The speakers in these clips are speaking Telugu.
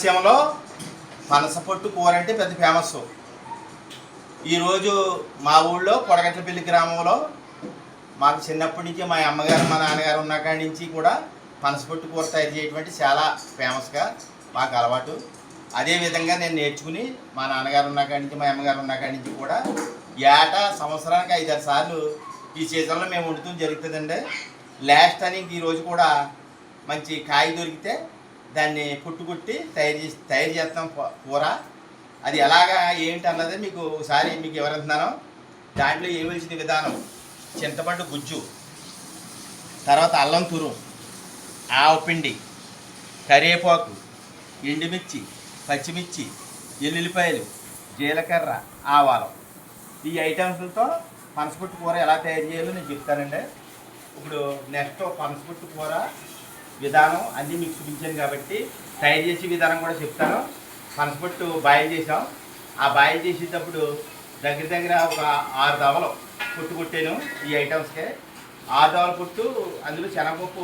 కోనసీమలో పనసపొట్టు కూర అంటే పెద్ద ఫేమస్. ఈరోజు మా ఊళ్ళో పొడగట్లపల్లి గ్రామంలో మాకు చిన్నప్పటి నుంచి మా అమ్మగారు మా నాన్నగారు ఉన్న కాడి నుంచి కూడా పనసపొట్టు కూర తయారు చేయటువంటి చాలా ఫేమస్గా మాకు అలవాటు. అదేవిధంగా నేను నేర్చుకుని మా నాన్నగారు ఉన్న కాడి నుంచి మా అమ్మగారు ఉన్న కాడి నుంచి కూడా ఏటా సంవత్సరానికి 5-6 సార్లు ఈ సీజన్లో మేము వండుతూ జరుగుతుందండి. లాస్ట్ అని ఈరోజు కూడా మంచి కాయ దొరికితే దాన్ని పుట్టుకుట్టి తయారు చేస్తాం కూర. అది ఎలాగా ఏంటి అన్నది మీకు ఒకసారి మీకు వివరిస్తున్నాను. దాంట్లో వేయవలసిన విధానం: చింతపండు గుజ్జు, తర్వాత అల్లం తురుము, ఆవపిండి, కరివేపాకు, ఎండుమిర్చి, పచ్చిమిర్చి, ఎల్లుల్లిపాయలు, జీలకర్ర, ఆవాలు. ఈ ఐటమ్స్తో పనసపొట్టు కూర ఎలా తయారు చేయాలో నేను చెప్తానండి. ఇప్పుడు నెక్స్ట్ పనసపొట్టు కూర విధానం అన్నీ మీకు చూపించాను కాబట్టి తయారు చేసే విధానం కూడా చెప్తాను. పనసపొట్టు బాయిల్ చేసాం. ఆ బాయిల్ చేసేటప్పుడు దగ్గర ఒక 6 దవలు పొట్టు కొట్టాను. ఈ ఐటమ్స్కే 6 దవల పొట్టు, అందులో శనగపప్పు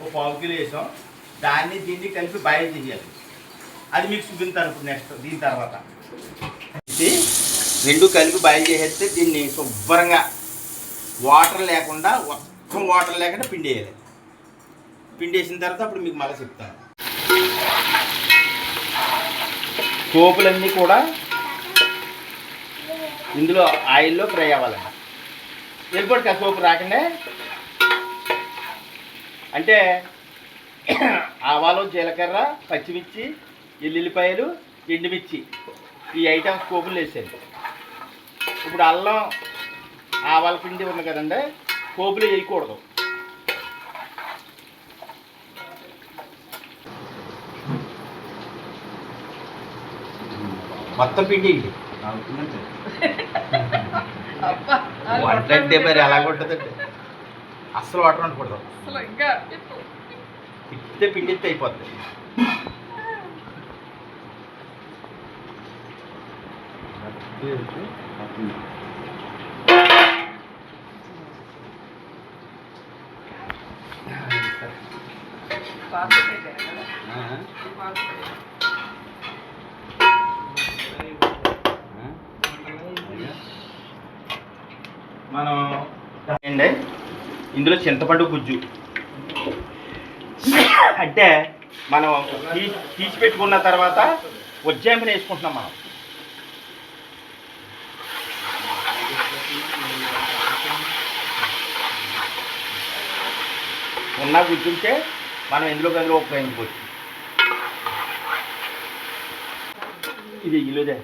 ఒక 1/2 కిలో వేసాం. దీన్ని కలిపి బాయిల్ చేయాలి. అది మీకు చూపిస్తాను ఇప్పుడు నెక్స్ట్. దీని తర్వాత ఇది రెండు కలిపి బాయిల్ చేసేస్తే దీన్ని శుభ్రంగా వాటర్ లేకుండా పిండి వేయాలి. పిండి వేసిన తర్వాత అప్పుడు మీకు మళ్ళీ చెప్తాను. పోపులన్నీ కూడా ఇందులో ఆయిల్లో ఫ్రై అవ్వాలండి. వెళ్ళిపోయి సోపు రాకుండా అంటే ఆవాలు, జీలకర్ర, పచ్చిమిర్చి, ఎల్లుల్లిపాయలు, ఎండుమిర్చి ఈ ఐటమ్స్ పోపులు వేసాను. ఇప్పుడు అల్లం, ఆవాల పిండి ఉంది కదండి, పోపులు వేయకూడదు. మొత్తం పిండి వంట అంటే మరి ఎలాగ ఉంటుందండి. అస్సలు వాటర్ వండకూడదు. తిప్పితే పిండి ఎత్తే అయిపోతుంది. మనం అండి ఇందులో చింతపండు గుజ్జు అంటే మనం తీసి పెట్టుకున్న తర్వాత ఉజ్జాయింపుని వేసుకుంటున్నాం. మనం ఉన్న గుజ్జుంటే మనం ఎందులో ఉపయోగించుకోవచ్చు. ఇది ఇల్లుదే.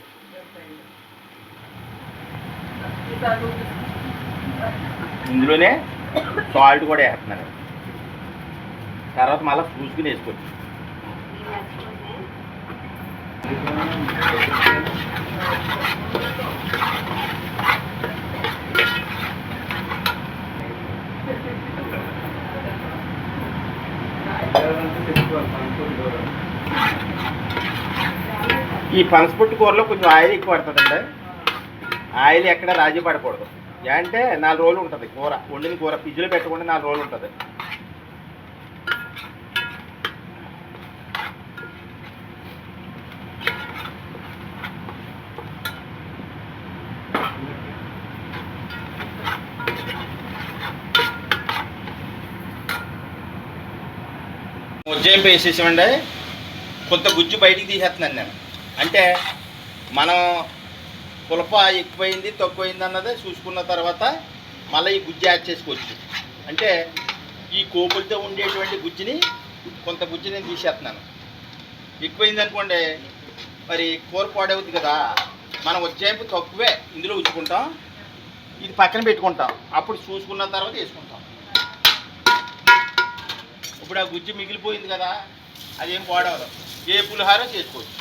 ఇందులోనే సాల్ట్ కూడా వేస్తున్నాను. తర్వాత మళ్ళీ చూసుకుని వేసుకోవచ్చు. ఈ పనసపొట్టు కూరలో కొంచెం ఆయిల్ ఎక్కువ పడుతుందండి. ఆయిల్ ఎక్కడ రాజీ పడకూడదు. అంటే 4 రోజులు ఉంటుంది కూర. వండిన కూర ఫ్రిడ్జ్లో పెట్టకుండా 4 రోజులు ఉంటుంది. ఉజ్జాయింపు వేసేసామండి. కొంత గుజ్జు బయటికి తీసేస్తున్నాను నేను. అంటే మనం పులప ఎక్కువైంది తక్కువైంది అన్నది చూసుకున్న తర్వాత మళ్ళీ ఈ గుజ్జు యాడ్ చేసుకోవచ్చు. అంటే ఈ కోపులతో ఉండేటువంటి కొంత గుజ్జు నేను తీసేస్తున్నాను. ఎక్కువైంది అనుకోండి మరి కూర పాడవుతుంది కదా. మనం ఉజ్జాయింపు తక్కువే ఇందులో ఉంచుకుంటాం. ఇది పక్కన పెట్టుకుంటాం. అప్పుడు చూసుకున్న తర్వాత వేసుకుంటాం. ఇప్పుడు ఆ గుజ్జు మిగిలిపోయింది కదా, అదేం పాడవదు. ఏ పులిహార చేసుకోవచ్చు.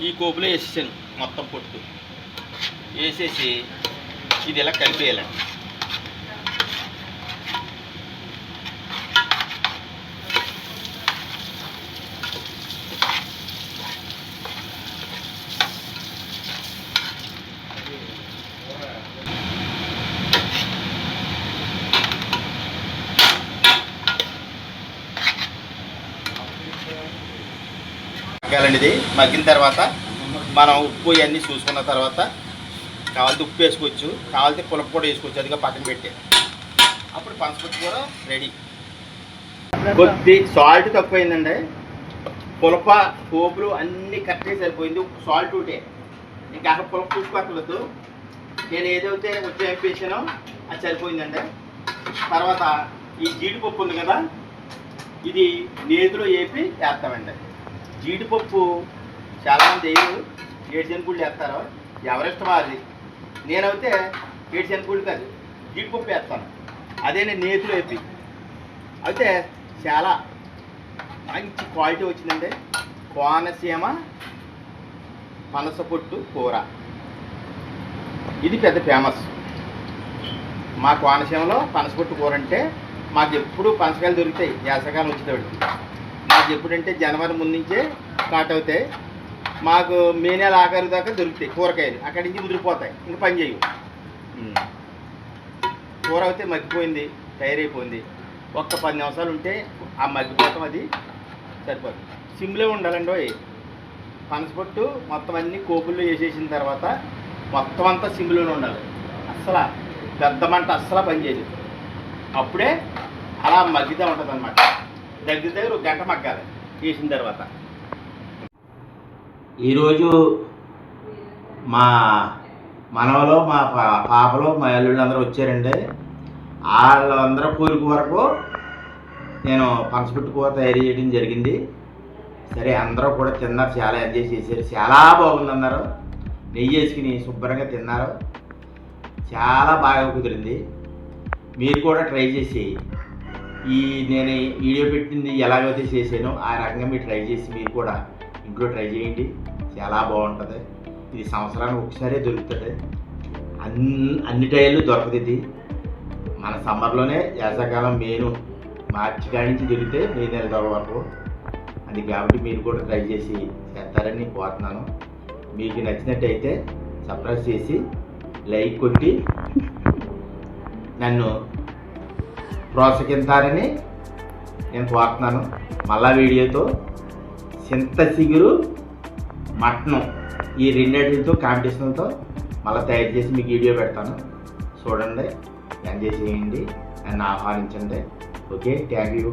ఈ కోపులో వేసేసాను మొత్తం పొట్టు వేసేసి ఇది ఇలా కలిపేయాలండి. మగ్గాలండి. ఇది మగ్గిన తర్వాత మనం ఉప్పు ఇవన్నీ చూసుకున్న తర్వాత కావాలంటే ఉప్పు వేసుకోవచ్చు, కావాలంటే పులుపు కూడా వేసుకోవచ్చు. అదిగా పక్కన పెట్టే అప్పుడు పనసపొట్టు కూర రెడీ. కొద్ది సాల్ట్ తక్కువైందండి. పులప పోపులు అన్నీ కరెక్ట్గా సరిపోయింది. సాల్ట్ ఉంటే ఇంకా అక్కడ పులప చూసుకోక్కర్లేదు. నేను ఏదైతే వచ్చి వేసానో అది సరిపోయిందండి. తర్వాత ఈ జీడిపప్పు ఉంది కదా, ఇది నేతిలో వేపి వేస్తామండి. జీడిపప్పు చాలామంది 7 శనగగుళ్ళు వేస్తారు, ఎవరిష్టమో అది. నేనైతే 7 శనగగుళ్ళు కాదు, జీడిపప్పు వేస్తాను. అదే నేను నేతిలో వేపి అయితే చాలా మంచి క్వాలిటీ వచ్చిందండి. కోనసీమ పనసపొట్టు కూర ఇది పెద్ద ఫేమస్. మా కోనసీమలో పనసపొట్టు కూర అంటే మాకు ఎప్పుడు పనసకాయలు దొరుకుతాయి. వేసవకాలం వచ్చేటప్పటికి మాకు ఎప్పుడంటే జనవరి ముందు నుంచే స్టార్ట్ అవుతాయి. మాకు మే నెల ఆఖరి దాకా దొరుకుతాయి కూరగాయలు. అక్కడి నుంచి ముదిరిపోతాయి, ఇంకా పని చేయవు. కూర అయితే మగ్గిపోయింది, తయారైపోయింది. ఒక్క 10 నిమిషాలు ఉంటే ఆ మగ్గిపోవటం అది సరిపోతుంది. సిమ్లో ఉండాలండి. పనసపొట్టు మొత్తం అన్ని కోపుల్లో వేసేసిన తర్వాత మొత్తం అంతా సిమ్లోనే ఉండాలి. అస్సలు పెద్ద మంట అస్సలు పనిచేయదు. అప్పుడే అలా మగ్గితే ఉంటుంది అన్నమాట. దగ్గర 1 గంట మగ్గాలి వేసిన తర్వాత. ఈరోజు మా మనవలో మా పాపలో మా అల్లుళ్ళు అందరూ వచ్చారండి. వాళ్ళందరూ కోరిక వరకు నేను పనసపొట్టు కూర తయారు చేయడం జరిగింది. సరే అందరూ కూడా తిన్నారు, చాలా ఎంజాయ్ చేశారు, చాలా బాగుందన్నారు. నెయ్యి వేసుకుని శుభ్రంగా తిన్నారు, చాలా బాగా కుదిరింది. మీరు కూడా ట్రై చేసి నేను వీడియో పెట్టింది ఎలాగైతే చేసానో ఆ రకంగా మీరు ట్రై చేసి మీరు కూడా ఇంట్లో ట్రై చేయండి, చాలా బాగుంటుంది. ఇది సంవత్సరానికి ఒకసారే దొరుకుతుంది, అన్ని టైర్లు దొరకదు. ఇది మన సమ్మర్లోనే, వేసవకాలం మార్చి కాడి నుంచి దొరికితే మే నెల వరకు. అది కాబట్టి మీరు కూడా ట్రై చేసి చేస్తారని కోరుతున్నాను. మీకు నచ్చినట్టయితే సబ్స్క్రైబ్ చేసి లైక్ కొట్టి నన్ను ప్రోత్సహిస్తారని నేను కోరుతున్నాను. మళ్ళా వీడియోతో చింత చిగురు మటను ఈ రెండింటితో కాంపిటీషన్తో మళ్ళీ తయారు చేసి మీకు వీడియో పెడతాను, చూడండి, ఎంజాయ్ చేయండి, నన్ను ఆహ్వానించండి. Okay, thank you.